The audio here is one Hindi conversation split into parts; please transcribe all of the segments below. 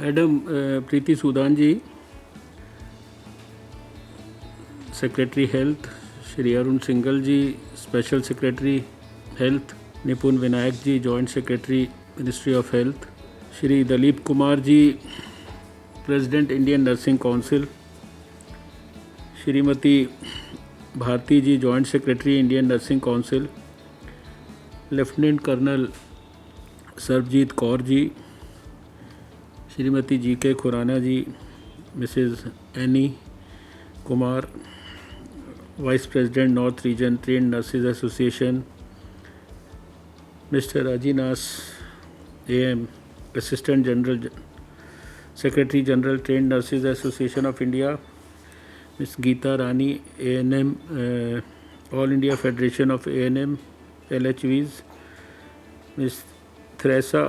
Madam Preeti Sudan ji, secretary health, Shri Arun Singal ji, special secretary health, Nipun Vinayak ji, joint secretary ministry of health, Shri Dalip Kumar ji, president Indian nursing council, Shrimati Bharati ji, joint secretary Indian nursing council, lieutenant colonel Sarabjit Kaur ji, Shrimati G K Khurana ji, mrs Annie Kumar, vice president north region trained nurses association, mister Ajinas AM, assistant general secretary general trained nurses association of India, miss Gita Rani ANM, all India federation of ANM LHVs, miss Thresa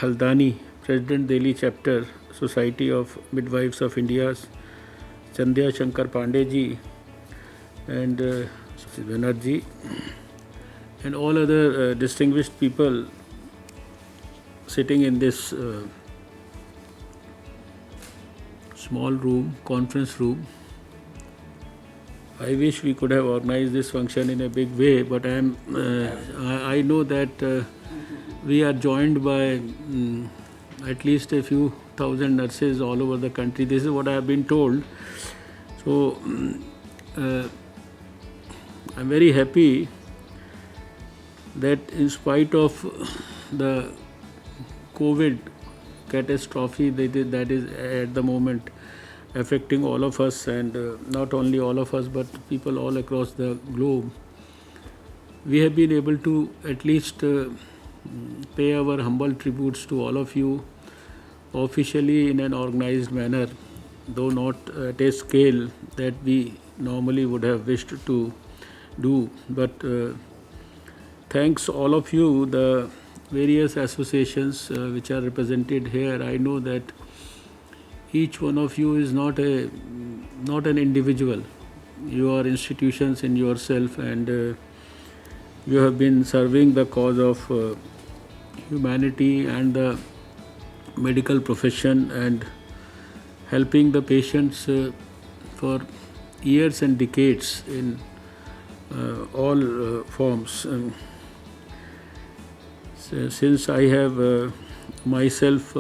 Haldani, President Delhi Chapter Society of Midwives of India, Chandya Shankar Pandey ji, and Banerjee, and all other distinguished people sitting in this small room, conference room. I wish we could have organized this function in a big way, but I know that we are joined by at least a few thousand nurses all over the country. This is what I have been told. So I'm very happy that in spite of the COVID catastrophe that is at the moment affecting all of us, and not only all of us but people all across the globe, we have been able to at least pay our humble tributes to all of you officially in an organized manner, though not at a scale that we normally would have wished to do. But thanks all of you, the various associations which are represented here. I know that each one of you is not an individual. You are institutions in yourself, and you have been serving the cause of humanity and the medical profession and helping the patients for years and decades in all forms. Since I have myself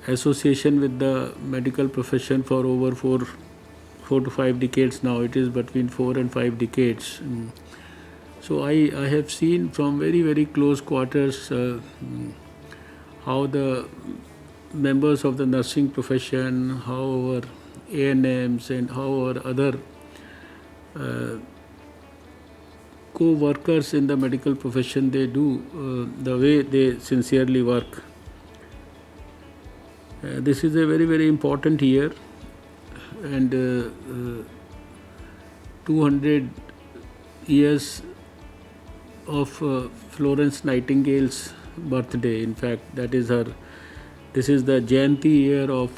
association with the medical profession for over four to 5 decades now, it is between 4 and 5 decades. So I have seen from very, very close quarters how the members of the nursing profession, how our ANMs and how our other co-workers in the medical profession, they do the way they sincerely work. This is a very, very important year, and 200 years of Florence Nightingale's birthday. In fact, this is the Jayanti year of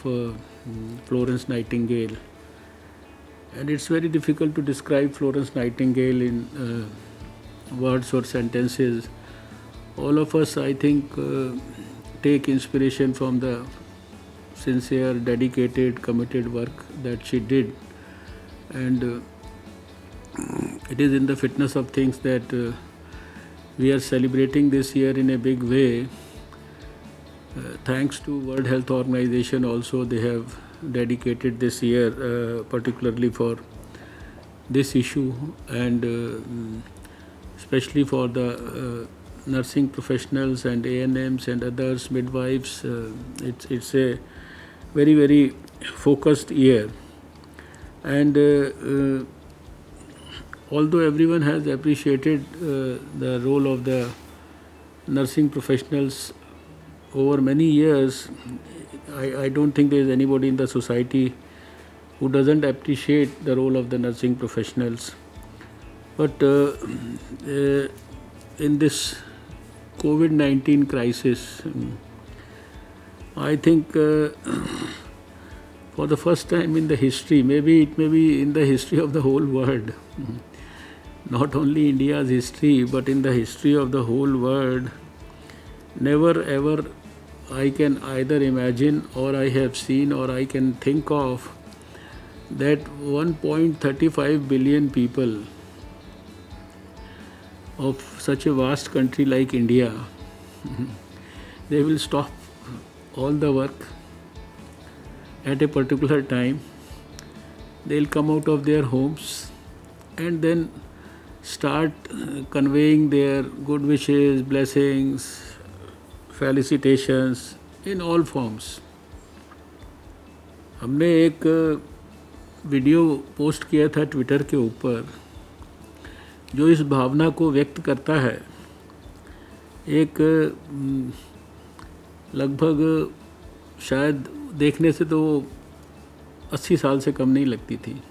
Florence Nightingale, and it's very difficult to describe Florence Nightingale in words or sentences. All of us, I think, take inspiration from the sincere, dedicated, committed work that she did, and it is in the fitness of things that we are celebrating this year in a big way. Thanks to World Health Organization also, they have dedicated this year particularly for this issue, and especially for the nursing professionals and ANMs and others, midwives. It's a very, very focused year, and although everyone has appreciated the role of the nursing professionals over many years, I don't think there is anybody in the society who doesn't appreciate the role of the nursing professionals. But in this COVID-19 crisis, I think for the first time in the history, maybe it may be in the history of the whole world, not only India's history, but in the history of the whole world, never ever I can either imagine or I have seen or I can think of that 1.35 billion people of such a vast country like India, they will stop all the work at a particular time. They'll come out of their homes and then start conveying their good wishes, blessings, felicitations in all forms. हमने एक वीडियो पोस्ट किया था ट्विटर के ऊपर जो इस भावना को व्यक्त करता है। एक लगभग शायद देखने से तो 80 साल से कम नहीं लगती थी,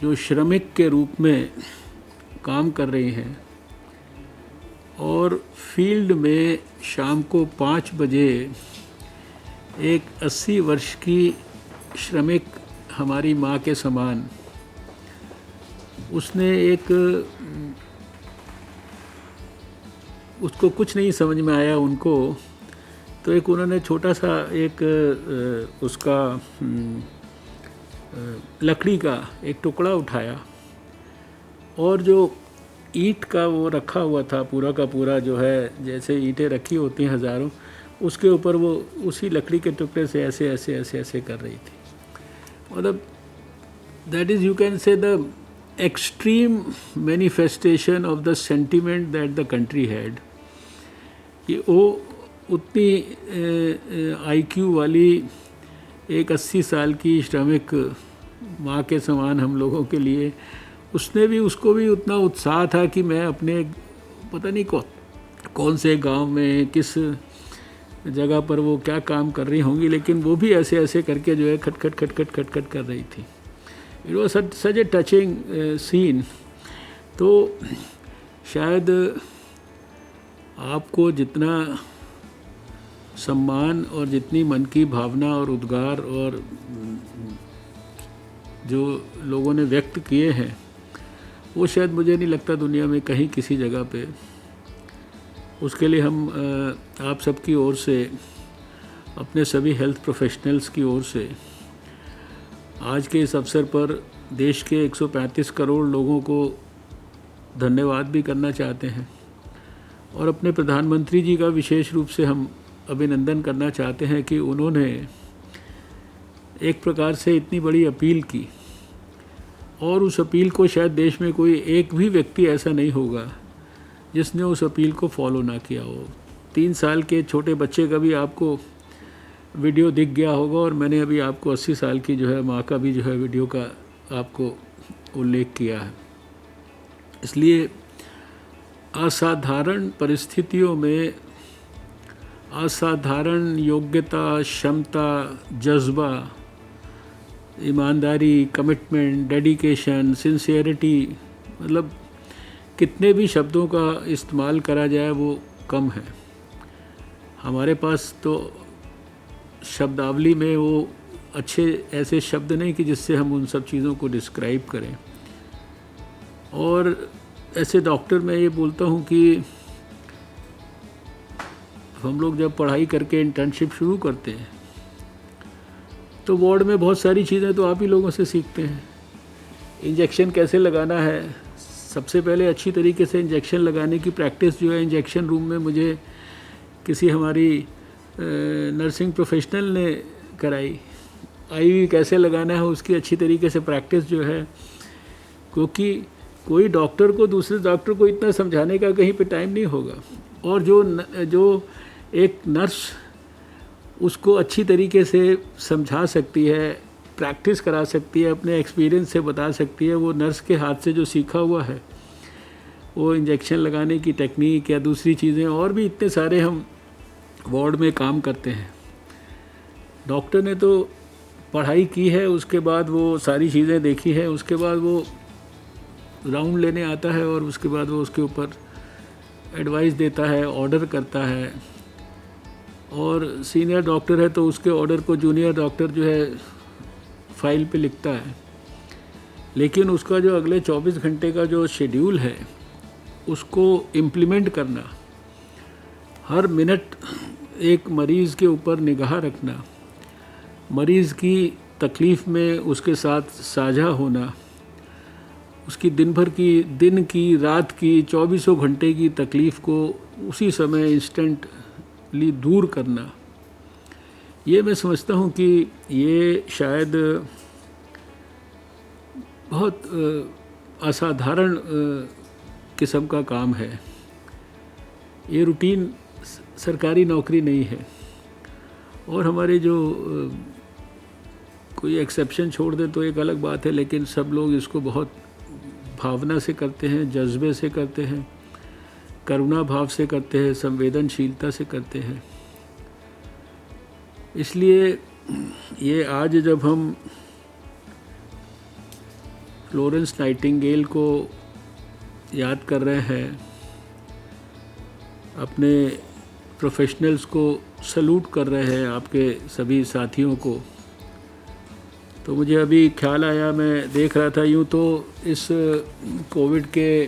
जो श्रमिक के रूप में काम कर रही हैं और फील्ड में शाम को 5 बजे एक 80 वर्ष की श्रमिक हमारी माँ के समान, उसने एक, उसको कुछ नहीं समझ में आया उनको, तो एक उन्होंने छोटा सा एक उसका लकड़ी का एक टुकड़ा उठाया और जो ईंट का वो रखा हुआ था पूरा का पूरा, जो है जैसे ईंटें रखी होती हैं हज़ारों, उसके ऊपर वो उसी लकड़ी के टुकड़े से ऐसे ऐसे ऐसे ऐसे कर रही थी। मतलब that is, you can say the extreme manifestation of the sentiment that the country had, कि वो उतनी आईक्यू वाली एक 80 साल की श्रमिक माँ के समान हम लोगों के लिए, उसने भी, उसको भी उतना उत्साह था कि मैं अपने पता नहीं कौन से गांव में किस जगह पर वो क्या काम कर रही होंगी, लेकिन वो भी ऐसे ऐसे करके जो है खट खट खट खट खट खट कर रही थी। It was such a touching scene. तो शायद आपको जितना सम्मान और जितनी मन की भावना और उद्गार और जो लोगों ने व्यक्त किए हैं, वो शायद मुझे नहीं लगता दुनिया में कहीं किसी जगह पे। उसके लिए हम आप सबकी ओर से, अपने सभी हेल्थ प्रोफेशनल्स की ओर से आज के इस अवसर पर देश के 135 करोड़ लोगों को धन्यवाद भी करना चाहते हैं और अपने प्रधानमंत्री जी का विशेष रूप से हम अभिनंदन करना चाहते हैं कि उन्होंने एक प्रकार से इतनी बड़ी अपील की और उस अपील को शायद देश में कोई एक भी व्यक्ति ऐसा नहीं होगा जिसने उस अपील को फॉलो ना किया हो। 3 साल के छोटे बच्चे का भी आपको वीडियो दिख गया होगा और मैंने अभी आपको 80 साल की जो है माँ का भी जो है वीडियो का आपको उल्लेख किया है। इसलिए असाधारण परिस्थितियों में असाधारण योग्यता, क्षमता, जज्बा, ईमानदारी, कमिटमेंट, डेडिकेशन, सिंसियरिटी, मतलब कितने भी शब्दों का इस्तेमाल करा जाए वो कम है। हमारे पास तो शब्दावली में वो अच्छे ऐसे शब्द नहीं कि जिससे हम उन सब चीज़ों को डिस्क्राइब करें। और ऐसे डॉक्टर मैं ये बोलता हूँ कि हम लोग जब पढ़ाई करके इंटर्नशिप शुरू करते हैं तो वार्ड में बहुत सारी चीज़ें तो आप ही लोगों से सीखते हैं। इंजेक्शन कैसे लगाना है, सबसे पहले अच्छी तरीके से इंजेक्शन लगाने की प्रैक्टिस जो है इंजेक्शन रूम में मुझे किसी हमारी नर्सिंग प्रोफेशनल ने कराई। आईवी कैसे लगाना है उसकी अच्छी तरीके से प्रैक्टिस जो है, क्योंकि कोई डॉक्टर को दूसरे डॉक्टर को इतना समझाने का कहीं पे टाइम नहीं होगा। और जो एक नर्स उसको अच्छी तरीके से समझा सकती है, प्रैक्टिस करा सकती है, अपने एक्सपीरियंस से बता सकती है, वो नर्स के हाथ से जो सीखा हुआ है वो इंजेक्शन लगाने की टेक्निक या दूसरी चीज़ें और भी इतने सारे हम वार्ड में काम करते हैं। डॉक्टर ने तो पढ़ाई की है, उसके बाद वो सारी चीज़ें देखी है, उसके बाद वो राउंड लेने आता है और उसके बाद वो उसके ऊपर एडवाइस देता है, ऑर्डर करता है। और सीनियर डॉक्टर है तो उसके ऑर्डर को जूनियर डॉक्टर जो है फाइल पे लिखता है। लेकिन उसका जो अगले 24 घंटे का जो शेड्यूल है उसको इम्प्लीमेंट करना, हर मिनट एक मरीज़ के ऊपर निगाह रखना, मरीज़ की तकलीफ़ में उसके साथ साझा होना, उसकी दिन की रात की 24 घंटे की तकलीफ़ को उसी समय इंस्टेंटली दूर करना, ये मैं समझता हूँ कि ये शायद बहुत असाधारण किस्म का काम है। ये रूटीन सरकारी नौकरी नहीं है। और हमारे जो कोई एक्सेप्शन छोड़ दे तो एक अलग बात है, लेकिन सब लोग इसको बहुत भावना से करते हैं, जज्बे से करते हैं, करुणा भाव से करते हैं, संवेदनशीलता से करते हैं। इसलिए ये आज जब हम फ्लोरेंस नाइटिंगेल को याद कर रहे हैं, अपने प्रोफेशनल्स को सलूट कर रहे हैं, आपके सभी साथियों को, तो मुझे अभी ख्याल आया, मैं देख रहा था यूँ तो इस कोविड के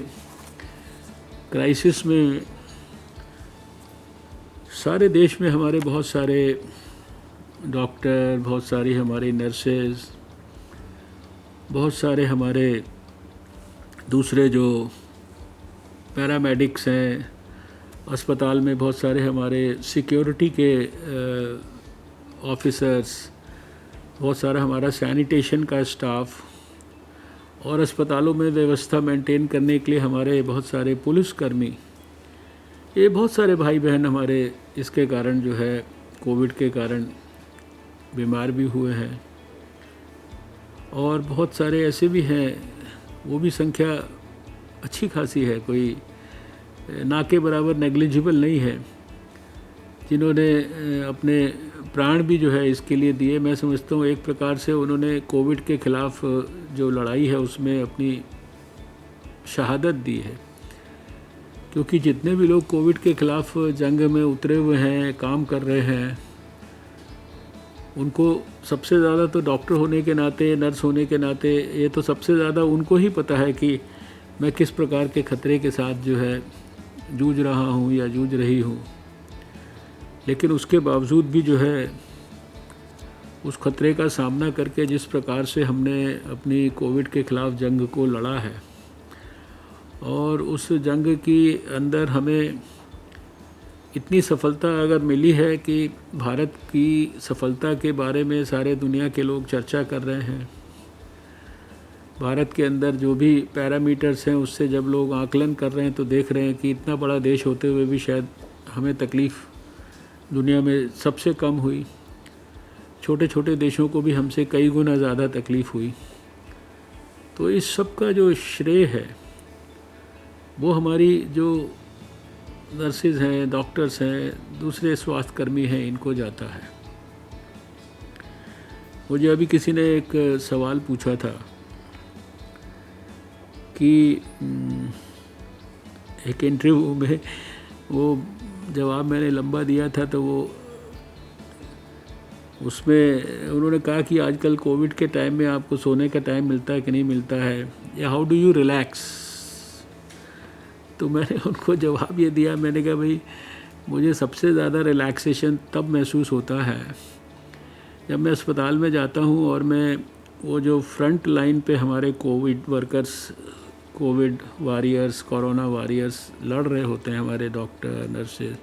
क्राइसिस में सारे देश में हमारे बहुत सारे डॉक्टर, बहुत सारी हमारी नर्सेज, बहुत सारे हमारे दूसरे जो पैरामेडिक्स हैं, अस्पताल में बहुत सारे हमारे सिक्योरिटी के ऑफिसर्स, बहुत सारा हमारा सैनिटेशन का स्टाफ, और अस्पतालों में व्यवस्था मेंटेन करने के लिए हमारे बहुत सारे पुलिसकर्मी, ये बहुत सारे भाई बहन हमारे इसके कारण जो है कोविड के कारण बीमार भी हुए हैं। और बहुत सारे ऐसे भी हैं, वो भी संख्या अच्छी खासी है, कोई ना के बराबर नेग्लिजिबल नहीं है, जिन्होंने अपने प्राण भी जो है इसके लिए दिए। मैं समझता हूँ एक प्रकार से उन्होंने कोविड के ख़िलाफ़ जो लड़ाई है उसमें अपनी शहादत दी है, क्योंकि जितने भी लोग कोविड के ख़िलाफ़ जंग में उतरे हुए हैं, काम कर रहे हैं, उनको सबसे ज़्यादा तो डॉक्टर होने के नाते, नर्स होने के नाते, ये तो सबसे ज़्यादा उनको ही पता है कि मैं किस प्रकार के ख़तरे के साथ जो है जूझ रहा हूँ या जूझ रही हूँ। लेकिन उसके बावजूद भी जो है उस ख़तरे का सामना करके जिस प्रकार से हमने अपनी कोविड के ख़िलाफ़ जंग को लड़ा है, और उस जंग की अंदर हमें इतनी सफलता अगर मिली है कि भारत की सफलता के बारे में सारे दुनिया के लोग चर्चा कर रहे हैं। भारत के अंदर जो भी पैरामीटर्स हैं उससे जब लोग आकलन कर रहे हैं तो देख रहे हैं कि इतना बड़ा देश होते हुए भी शायद हमें तकलीफ़ दुनिया में सबसे कम हुई। छोटे छोटे देशों को भी हमसे कई गुना ज़्यादा तकलीफ़ हुई। तो इस सब का जो श्रेय है वो हमारी जो नर्सेज हैं, डॉक्टर्स हैं, दूसरे स्वास्थ्यकर्मी हैं, इनको जाता है। मुझे अभी किसी ने एक सवाल पूछा था कि एक इंटरव्यू में वो जवाब मैंने लंबा दिया था, तो वो उसमें उन्होंने कहा कि आजकल कोविड के टाइम में आपको सोने का टाइम मिलता है कि नहीं मिलता है, या हाउ डू यू रिलैक्स। तो मैंने उनको जवाब ये दिया, मैंने कहा भाई मुझे सबसे ज़्यादा रिलैक्सेशन तब महसूस होता है जब मैं अस्पताल में जाता हूँ और मैं वो जो फ्रंट लाइन पे हमारे Covid workers, Covid warriors, corona warriors लड़ रहे होते हैं, हमारे डॉक्टर, नर्सेज,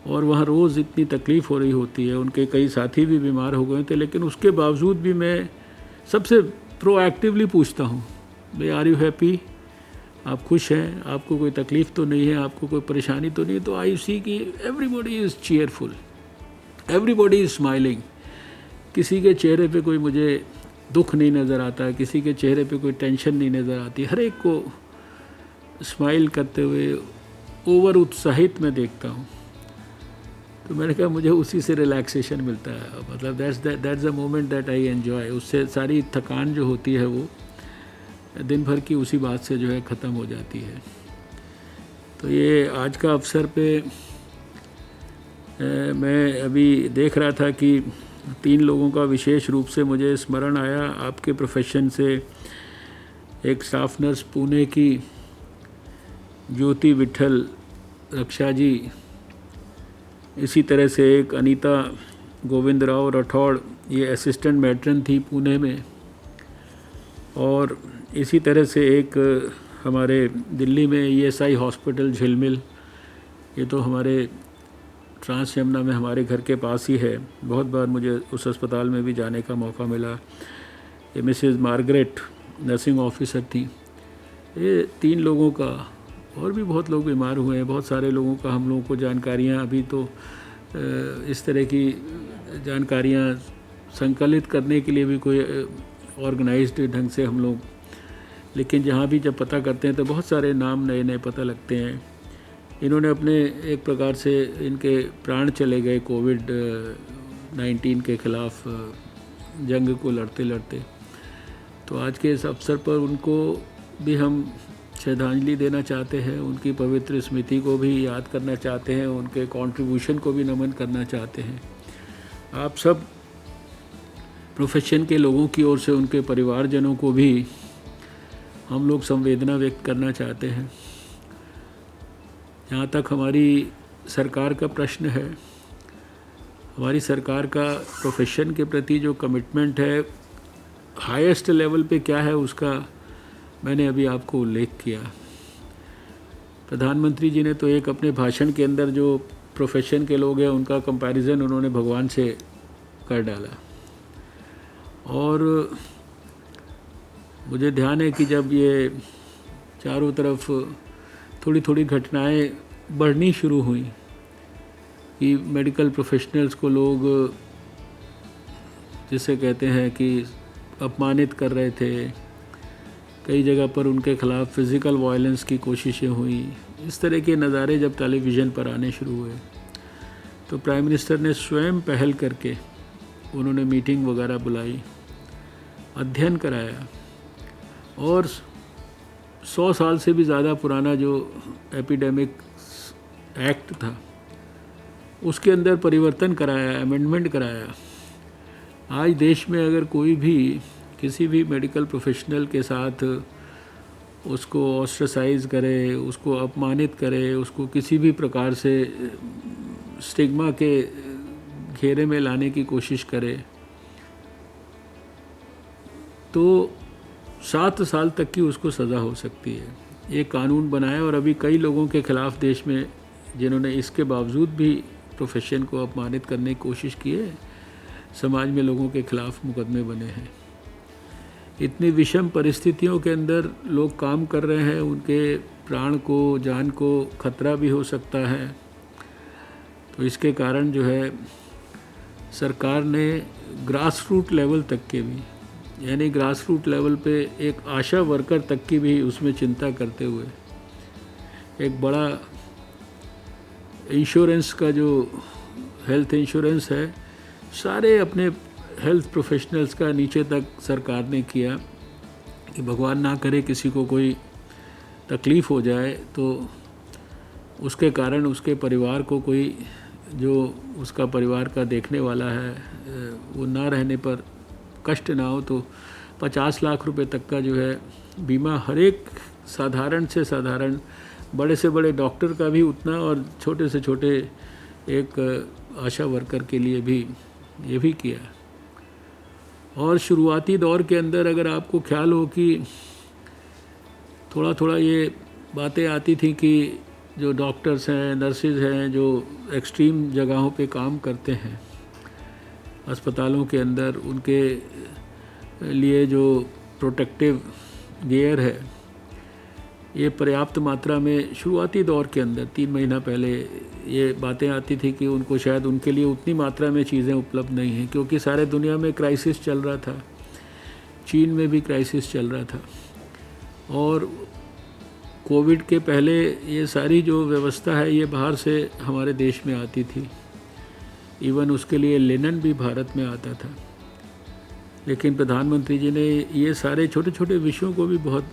और वहाँ रोज़ इतनी तकलीफ़ हो रही होती है, उनके कई साथी भी बीमार हो गए थे, लेकिन उसके बावजूद भी मैं सबसे प्रोएक्टिवली पूछता हूँ, भाई आर यू हैप्पी, आप खुश हैं, आपको कोई तकलीफ़ तो नहीं है, आपको कोई परेशानी तो नहीं है। तो आई सी कि everybody is cheerful, everybody is smiling. किसी के चेहरे पे कोई मुझे दुख नहीं नज़र आता, किसी के चेहरे पे कोई टेंशन नहीं नज़र आती, हर एक को स्माइल करते हुए ओवर उत्साहित मैं देखता हूँ। तो मैंने कहा मुझे उसी से रिलैक्सेशन मिलता है, मतलब that's the moment that I enjoy. उससे सारी थकान जो होती है वो दिन भर की उसी बात से जो है ख़त्म हो जाती है। तो ये आज का अवसर पे मैं अभी देख रहा था कि 3 लोगों का विशेष रूप से मुझे स्मरण आया आपके प्रोफेशन से। एक स्टाफ नर्स पुणे की ज्योति विठल रक्षा जी, इसी तरह से एक अनीता गोविंद राव राठौड़, ये असिस्टेंट मैट्रन थी पुणे में, और इसी तरह से एक हमारे दिल्ली में ESI हॉस्पिटल झिलमिल, ये तो हमारे ट्रांस यमुना में हमारे घर के पास ही है, बहुत बार मुझे उस अस्पताल में भी जाने का मौका मिला। ये मिसेस मार्गरेट नर्सिंग ऑफिसर थी। ये 3 लोगों का, और भी बहुत लोग बीमार हुए हैं, बहुत सारे लोगों का हम लोगों को जानकारियाँ, अभी तो इस तरह की जानकारियाँ संकलित करने के लिए भी कोई ऑर्गेनाइज्ड ढंग से हम लोग, लेकिन जहाँ भी जब पता करते हैं तो बहुत सारे नाम नए नए पता लगते हैं। इन्होंने अपने एक प्रकार से इनके प्राण चले गए कोविड-19 के ख़िलाफ़ जंग को लड़ते लड़ते। तो आज के इस अवसर पर उनको भी हम श्रद्धांजलि देना चाहते हैं, उनकी पवित्र स्मृति को भी याद करना चाहते हैं, उनके कंट्रीब्यूशन को भी नमन करना चाहते हैं। आप सब प्रोफेशन के लोगों की ओर से उनके परिवारजनों को भी हम लोग संवेदना व्यक्त करना चाहते हैं। जहाँ तक हमारी सरकार का प्रश्न है, हमारी सरकार का प्रोफेशन के प्रति जो कमिटमेंट है हाईएस्ट लेवल पे क्या है, उसका मैंने अभी आपको उल्लेख किया। प्रधानमंत्री जी ने तो एक अपने भाषण के अंदर जो प्रोफेशन के लोग हैं उनका कंपैरिजन उन्होंने भगवान से कर डाला। और मुझे ध्यान है कि जब ये चारों तरफ थोड़ी थोड़ी घटनाएं बढ़नी शुरू हुई कि मेडिकल प्रोफेशनल्स को लोग जिसे कहते हैं कि अपमानित कर रहे थे, कई जगह पर उनके ख़िलाफ़ फ़िज़िकल वायलेंस की कोशिशें हुई, इस तरह के नज़ारे जब टेलीविज़न पर आने शुरू हुए तो प्राइम मिनिस्टर ने स्वयं पहल करके उन्होंने मीटिंग वगैरह बुलाई, अध्ययन कराया, और 100 साल से भी ज़्यादा पुराना जो एपिडेमिक एक्ट था उसके अंदर परिवर्तन कराया, अमेंडमेंट कराया। आज देश में अगर कोई भी किसी भी मेडिकल प्रोफेशनल के साथ उसको ऑस्ट्रेसाइज करे, उसको अपमानित करे, उसको किसी भी प्रकार से स्टिग्मा के घेरे में लाने की कोशिश करे, तो 7 साल तक की उसको सज़ा हो सकती है। ये कानून बनाया, और अभी कई लोगों के ख़िलाफ़ देश में जिन्होंने इसके बावजूद भी प्रोफेशन को अपमानित करने की कोशिश की है, समाज में लोगों के ख़िलाफ़ मुकदमे बने हैं। इतनी विषम परिस्थितियों के अंदर लोग काम कर रहे हैं, उनके प्राण को, जान को खतरा भी हो सकता है। तो इसके कारण जो है सरकार ने ग्रास रूट लेवल तक के भी, यानी ग्रास रूट लेवल पे एक आशा वर्कर तक की भी उसमें चिंता करते हुए एक बड़ा इंश्योरेंस का जो हेल्थ इंश्योरेंस है, सारे अपने हेल्थ प्रोफेशनल्स का नीचे तक सरकार ने किया कि भगवान ना करे किसी को कोई तकलीफ़ हो जाए तो उसके कारण उसके परिवार को कोई, जो उसका परिवार का देखने वाला है वो ना रहने पर कष्ट ना हो, तो 50 लाख रुपए तक का जो है बीमा हर एक साधारण से साधारण, बड़े से बड़े डॉक्टर का भी उतना, और छोटे से छोटे एक आशा वर्कर के लिए भी ये भी किया। और शुरुआती दौर के अंदर अगर आपको ख्याल हो कि थोड़ा थोड़ा ये बातें आती थी कि जो डॉक्टर्स हैं, नर्सेज हैं, जो एक्सट्रीम जगहों पे काम करते हैं अस्पतालों के अंदर, उनके लिए जो प्रोटेक्टिव गियर है ये पर्याप्त मात्रा में शुरुआती दौर के अंदर 3 महीना पहले ये बातें आती थी कि उनको शायद उनके लिए उतनी मात्रा में चीज़ें उपलब्ध नहीं हैं, क्योंकि सारे दुनिया में क्राइसिस चल रहा था, चीन में भी क्राइसिस चल रहा था, और कोविड के पहले ये सारी जो व्यवस्था है ये बाहर से हमारे देश में आती थी। इवन उसके लिए लिनन भी भारत में आता था। लेकिन प्रधानमंत्री जी ने ये सारे छोटे छोटे विषयों को भी बहुत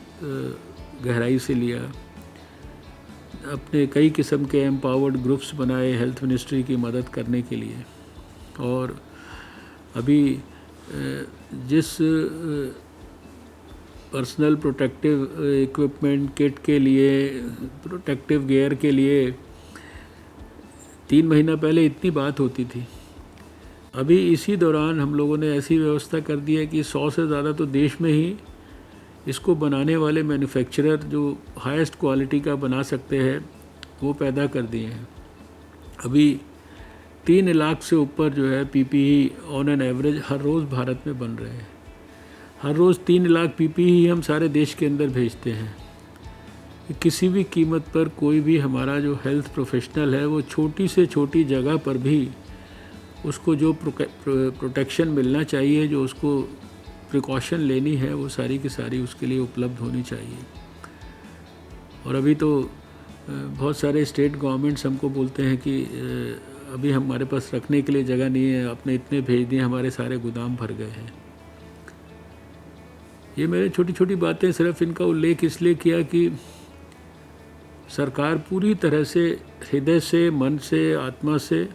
गहराई से लिया। अपने कई किस्म के एम्पावर्ड ग्रुप्स बनाए हेल्थ मिनिस्ट्री की मदद करने के लिए। और अभी जिस पर्सनल प्रोटेक्टिव इक्विपमेंट किट के लिए, प्रोटेक्टिव गियर के लिए 3 महीना पहले इतनी बात होती थी, अभी इसी दौरान हम लोगों ने ऐसी व्यवस्था कर दी है कि 100 से ज़्यादा तो देश में ही इसको बनाने वाले मैन्युफैक्चरर जो हाईएस्ट क्वालिटी का बना सकते हैं वो पैदा कर दिए हैं। अभी 3 लाख से ऊपर जो है पीपीई ऑन एन एवरेज हर रोज़ भारत में बन रहे हैं। हर रोज़ 3 लाख पीपीई हम सारे देश के अंदर भेजते हैं। किसी भी कीमत पर कोई भी हमारा जो हेल्थ प्रोफेशनल है वो छोटी से छोटी जगह पर भी उसको जो प्रोटेक्शन मिलना चाहिए, जो उसको प्रिकॉशन लेनी है, वो सारी की सारी उसके लिए उपलब्ध होनी चाहिए। और अभी तो बहुत सारे स्टेट गवर्नमेंट्स हमको बोलते हैं कि अभी हमारे पास रखने के लिए जगह नहीं है, आपने इतने भेज दिए, हमारे सारे गोदाम भर गए हैं। ये मेरे छोटी छोटी बातें सिर्फ इनका उल्लेख इसलिए किया कि सरकार पूरी तरह से हृदय से, मन से, आत्मा से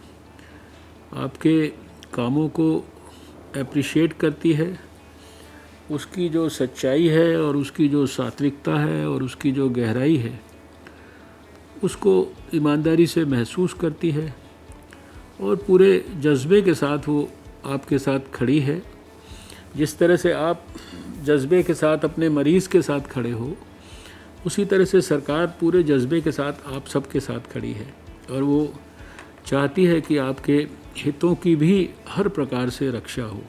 आपके कामों को एप्रिशिएट करती है। उसकी जो सच्चाई है और उसकी जो सात्विकता है और उसकी जो गहराई है उसको ईमानदारी से महसूस करती है और पूरे जज्बे के साथ वो आपके साथ खड़ी है। जिस तरह से आप जज्बे के साथ अपने मरीज़ के साथ खड़े हो, उसी तरह से सरकार पूरे जज्बे के साथ आप सब के साथ खड़ी है और वो चाहती है कि आपके हितों की भी हर प्रकार से रक्षा हो।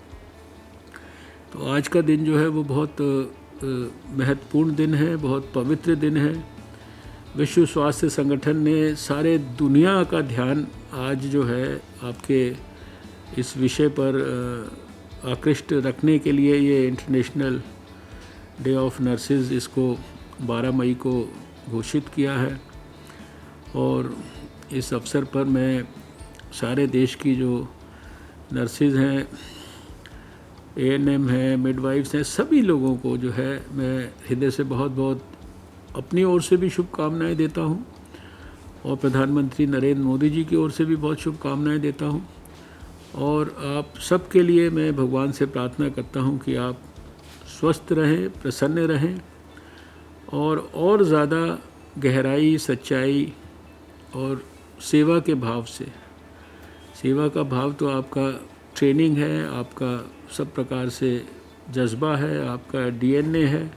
तो आज का दिन जो है वो बहुत महत्वपूर्ण दिन है, बहुत पवित्र दिन है। विश्व स्वास्थ्य संगठन ने सारे दुनिया का ध्यान आज जो है आपके इस विषय पर आकृष्ट रखने के लिए ये इंटरनेशनल डे ऑफ नर्सेज इसको 12 मई को घोषित किया है। और इस अवसर पर मैं सारे देश की जो नर्सेज हैं, एएनएम हैं, मिडवाइफ्स हैं, सभी लोगों को जो है मैं हृदय से बहुत बहुत अपनी ओर से भी शुभकामनाएं देता हूं और प्रधानमंत्री नरेंद्र मोदी जी की ओर से भी बहुत शुभकामनाएं देता हूं। और आप सब के लिए मैं भगवान से प्रार्थना करता हूं कि आप स्वस्थ रहें, प्रसन्न रहें और ज़्यादा गहराई, सच्चाई और सेवा के भाव से। सेवा का भाव तो आपका ट्रेनिंग है, आपका सब प्रकार से जज्बा है, आपका डीएनए है।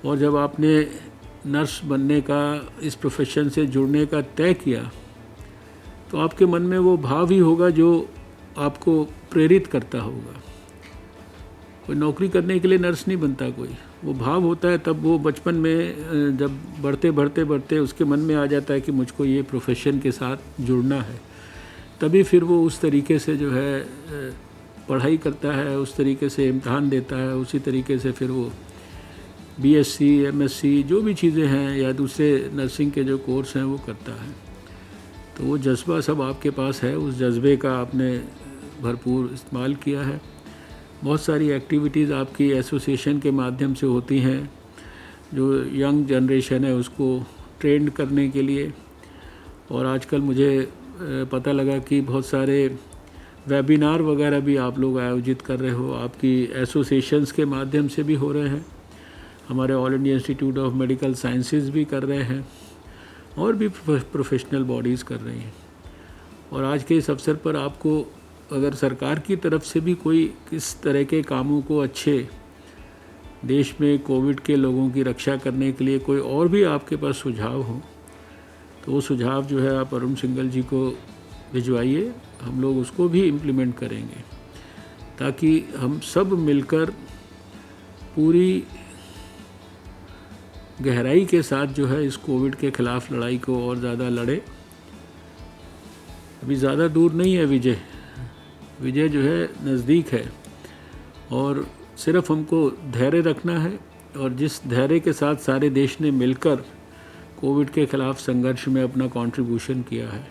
और जब आपने नर्स बनने का, इस प्रोफेशन से जुड़ने का तय किया, तो आपके मन में वो भाव ही होगा जो आपको प्रेरित करता होगा। कोई नौकरी करने के लिए नर्स नहीं बनता कोई, वो भाव होता है तब वो बचपन में जब बढ़ते उसके मन में आ जाता है कि मुझको ये प्रोफेशन के साथ जुड़ना है, तभी फिर वो उस तरीके से जो है पढ़ाई करता है, उस तरीके से इम्तहान देता है, उसी तरीके से फिर वो बीएससी, एमएससी जो भी चीज़ें हैं या दूसरे नर्सिंग के जो कोर्स हैं वो करता है। तो वो जज्बा सब आपके पास है, उस जज्बे का आपने भरपूर इस्तेमाल किया है। बहुत सारी एक्टिविटीज़ आपकी एसोसिएशन के माध्यम से होती हैं जो यंग जनरेशन है उसको ट्रेंड करने के लिए। और आजकल मुझे पता लगा कि बहुत सारे वेबिनार वगैरह भी आप लोग आयोजित कर रहे हो, आपकी एसोसिएशंस के माध्यम से भी हो रहे हैं, हमारे all India institute of medical sciences भी कर रहे हैं और भी प्रोफेशनल बॉडीज़ कर रही हैं। और आज के इस अवसर पर आपको अगर सरकार की तरफ से भी कोई किस तरह के कामों को अच्छे देश में कोविड के लोगों की रक्षा करने के लिए कोई और भी आपके पास सुझाव हो, तो वो सुझाव जो है आप अरुण सिंघल जी को भिजवाइए, हम लोग उसको भी इम्प्लीमेंट करेंगे ताकि हम सब मिलकर पूरी गहराई के साथ जो है इस कोविड के ख़िलाफ़ लड़ाई को और ज़्यादा लड़े। अभी ज़्यादा दूर नहीं है विजय जो है नज़दीक है और सिर्फ हमको धैर्य रखना है। और जिस धैर्य के साथ सारे देश ने मिलकर कोविड के ख़िलाफ़ संघर्ष में अपना कंट्रीब्यूशन किया है,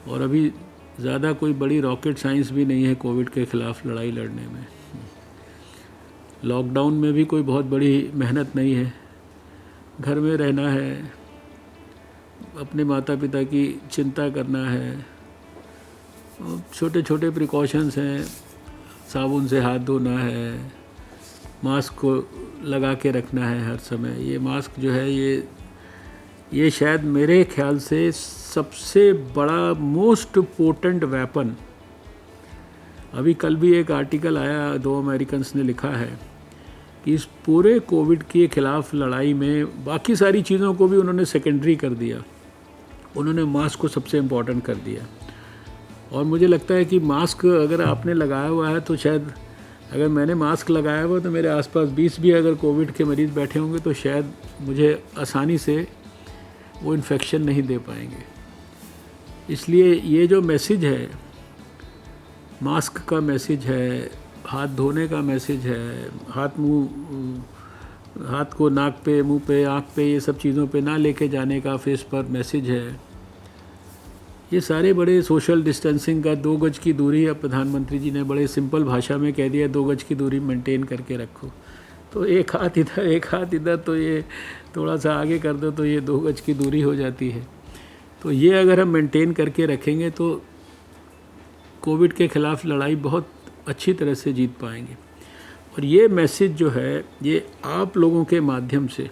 और अभी ज़्यादा कोई बड़ी रॉकेट साइंस भी नहीं है कोविड के ख़िलाफ़ लड़ाई लड़ने में। लॉकडाउन में भी कोई बहुत बड़ी मेहनत नहीं है, घर में रहना है, अपने माता पिता की चिंता करना है, छोटे छोटे प्रिकॉशंस हैं, साबुन से हाथ धोना है, मास्क को लगा के रखना है हर समय। ये मास्क जो है ये शायद मेरे ख्याल से सबसे बड़ा मोस्ट पोटेंट वेपन। अभी कल भी एक आर्टिकल आया, 2 अमेरिकन्स ने लिखा है कि इस पूरे कोविड के ख़िलाफ़ लड़ाई में बाकी सारी चीज़ों को भी उन्होंने सेकेंडरी कर दिया, उन्होंने मास्क को सबसे इम्पोर्टेंट कर दिया। और मुझे लगता है कि मास्क अगर आपने लगाया हुआ है तो शायद, अगर मैंने मास्क लगाया हुआ तो मेरे आसपास 20 भी अगर कोविड के मरीज़ बैठे होंगे तो शायद मुझे आसानी से वो इन्फेक्शन नहीं दे पाएंगे। इसलिए ये जो मैसेज है, मास्क का मैसेज है, हाथ धोने का मैसेज है, हाथ को नाक पे, मुंह पे, आँख पे, ये सब चीज़ों पे ना लेके जाने का फेस पर मैसेज है, ये सारे बड़े सोशल डिस्टेंसिंग का 2 गज की दूरी, अब प्रधानमंत्री जी ने बड़े सिंपल भाषा में कह दिया 2 गज की दूरी मेंटेन करके रखो। तो एक हाथ इधर एक हाथ इधर, तो ये थोड़ा सा आगे कर दो तो ये 2 गज की दूरी हो जाती है। तो ये अगर हम मेंटेन करके रखेंगे तो कोविड के ख़िलाफ़ लड़ाई बहुत अच्छी तरह से जीत पाएंगे। और ये मैसेज जो है, ये आप लोगों के माध्यम से,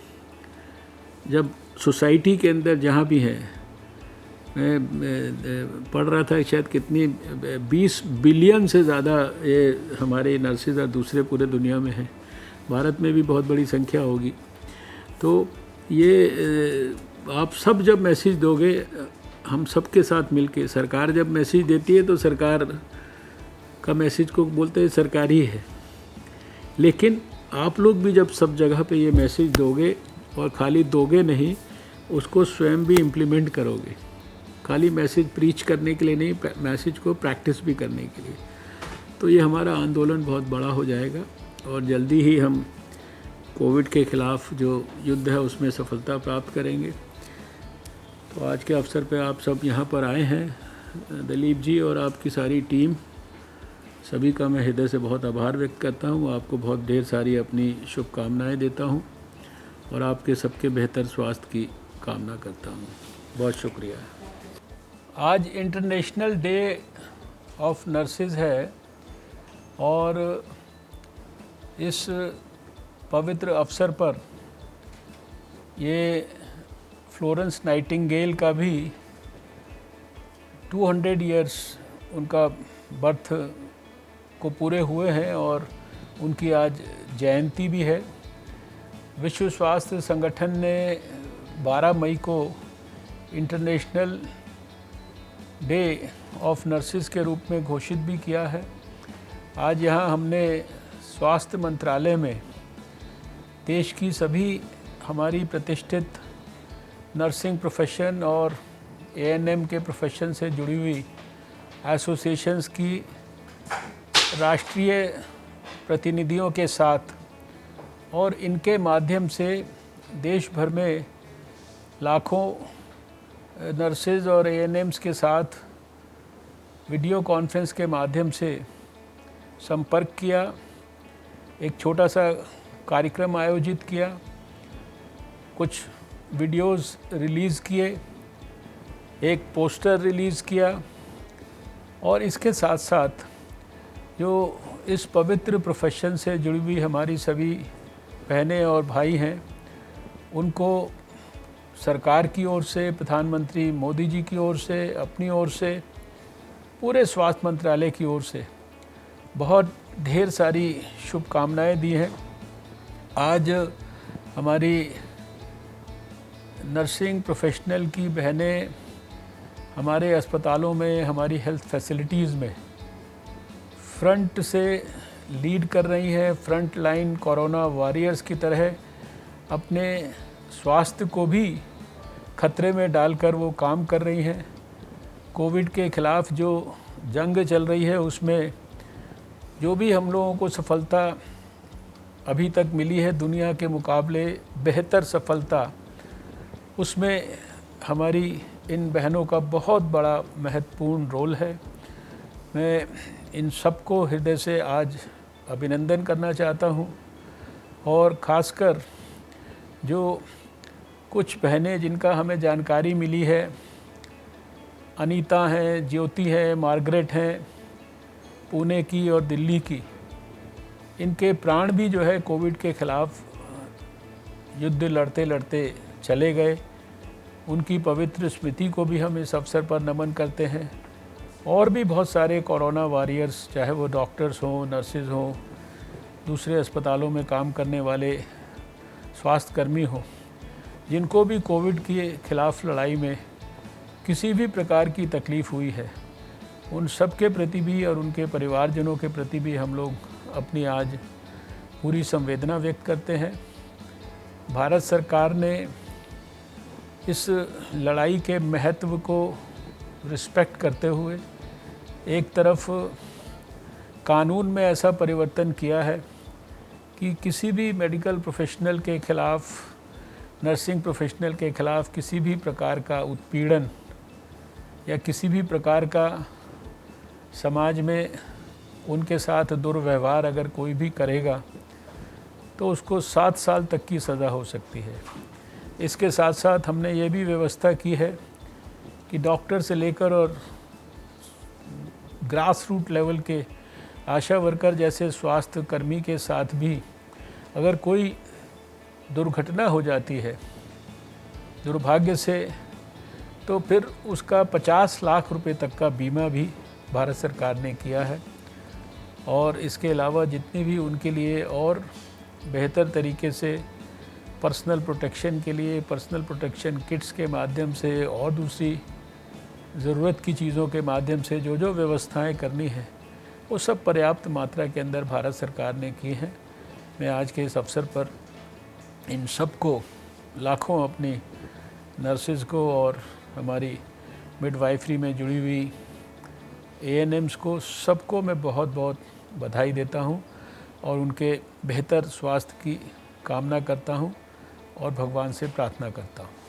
जब सोसाइटी के अंदर जहाँ भी है, मैं पढ़ रहा था शायद कितनी 20 बिलियन से ज़्यादा ये हमारे नर्सेज और दूसरे पूरे दुनिया में हैं, भारत में भी बहुत बड़ी संख्या होगी। तो ये आप सब जब मैसेज दोगे, हम सब के साथ मिलके, सरकार जब मैसेज देती है तो सरकार का मैसेज को बोलते हैं सरकारी है, लेकिन आप लोग भी जब सब जगह पे ये मैसेज दोगे, और खाली दोगे नहीं, उसको स्वयं भी इम्प्लीमेंट करोगे, खाली मैसेज प्रीच करने के लिए नहीं, मैसेज को प्रैक्टिस भी करने के लिए, तो ये हमारा आंदोलन बहुत बड़ा हो जाएगा और जल्दी ही हम कोविड के ख़िलाफ़ जो युद्ध है उसमें सफलता प्राप्त करेंगे। तो आज के अवसर पे आप सब यहाँ पर आए हैं, दिलीप जी और आपकी सारी टीम, सभी का मैं हृदय से बहुत आभार व्यक्त करता हूँ। आपको बहुत ढेर सारी अपनी शुभकामनाएं देता हूँ और आपके सबके बेहतर स्वास्थ्य की कामना करता हूँ। बहुत शुक्रिया। आज इंटरनेशनल डे ऑफ नर्सेज है और इस पवित्र अवसर पर ये फ्लोरेंस नाइटिंगेल का भी 200 इयर्स उनका बर्थ को पूरे हुए हैं और उनकी आज जयंती भी है। विश्व स्वास्थ्य संगठन ने 12 मई को इंटरनेशनल डे ऑफ नर्सेज के रूप में घोषित भी किया है। आज यहाँ हमने स्वास्थ्य मंत्रालय में देश की सभी हमारी प्रतिष्ठित नर्सिंग प्रोफेशन और एएनएम के प्रोफेशन से जुड़ी हुई एसोसिएशंस की राष्ट्रीय प्रतिनिधियों के साथ और इनके माध्यम से देश भर में लाखों नर्सेज और एएनएम्स के साथ वीडियो कॉन्फ्रेंस के माध्यम से संपर्क किया, एक छोटा सा कार्यक्रम आयोजित किया, कुछ वीडियोस रिलीज़ किए, एक पोस्टर रिलीज़ किया और इसके साथ साथ जो इस पवित्र प्रोफेशन से जुड़ी हुई हमारी सभी बहनें और भाई हैं, उनको सरकार की ओर से, प्रधानमंत्री मोदी जी की ओर से, अपनी ओर से, पूरे स्वास्थ्य मंत्रालय की ओर से बहुत ढेर सारी शुभकामनाएं दी हैं। आज हमारी नर्सिंग प्रोफेशनल की बहनें हमारे अस्पतालों में, हमारी हेल्थ फैसिलिटीज़ में फ्रंट से लीड कर रही हैं, फ्रंट लाइन कोरोना वॉरियर्स की तरह अपने स्वास्थ्य को भी खतरे में डालकर वो काम कर रही हैं। कोविड के ख़िलाफ़ जो जंग चल रही है उसमें जो भी हम लोगों को सफलता अभी तक मिली है, दुनिया के मुकाबले बेहतर सफलता, उसमें हमारी इन बहनों का बहुत बड़ा महत्वपूर्ण रोल है। मैं इन सबको हृदय से आज अभिनंदन करना चाहता हूँ। और ख़ासकर जो कुछ बहनें जिनका हमें जानकारी मिली है, अनीता हैं, ज्योति है, मार्गरेट हैं, पुणे की और दिल्ली की, इनके प्राण भी जो है कोविड के ख़िलाफ़ युद्ध लड़ते लड़ते चले गए। उनकी पवित्र स्मृति को भी हम इस अवसर पर नमन करते हैं। और भी बहुत सारे कोरोना वॉरियर्स, चाहे वो डॉक्टर्स हों, नर्सेज हों, दूसरे अस्पतालों में काम करने वाले स्वास्थ्यकर्मी हों, जिनको भी कोविड के ख़िलाफ़ लड़ाई में किसी भी प्रकार की तकलीफ़ हुई है, उन सब के प्रति भी और उनके परिवारजनों के प्रति भी हम लोग अपनी आज पूरी संवेदना व्यक्त करते हैं। भारत सरकार ने इस लड़ाई के महत्व को रिस्पेक्ट करते हुए एक तरफ कानून में ऐसा परिवर्तन किया है कि किसी भी मेडिकल प्रोफेशनल के ख़िलाफ़, नर्सिंग प्रोफेशनल के ख़िलाफ़ किसी भी प्रकार का उत्पीड़न या किसी भी प्रकार का समाज में उनके साथ दुर्व्यवहार अगर कोई भी करेगा तो उसको 7 साल तक की सज़ा हो सकती है। इसके साथ साथ हमने ये भी व्यवस्था की है कि डॉक्टर से लेकर और ग्रास रूट लेवल के आशा वर्कर जैसे स्वास्थ्य कर्मी के साथ भी अगर कोई दुर्घटना हो जाती है दुर्भाग्य से, तो फिर उसका 50 लाख रुपए तक का बीमा भी भारत सरकार ने किया है। और इसके अलावा जितनी भी उनके लिए और बेहतर तरीके से पर्सनल प्रोटेक्शन के लिए पर्सनल प्रोटेक्शन किट्स के माध्यम से और दूसरी ज़रूरत की चीज़ों के माध्यम से जो जो व्यवस्थाएं करनी है, वो सब पर्याप्त मात्रा के अंदर भारत सरकार ने की हैं। मैं आज के इस अवसर पर इन सब को, लाखों अपनी नर्सेज़ को और हमारी मिडवाइफरी में जुड़ी हुई ANMs को, सबको मैं बहुत बहुत बधाई देता हूँ और उनके बेहतर स्वास्थ्य की कामना करता हूँ और भगवान से प्रार्थना करता हूँ।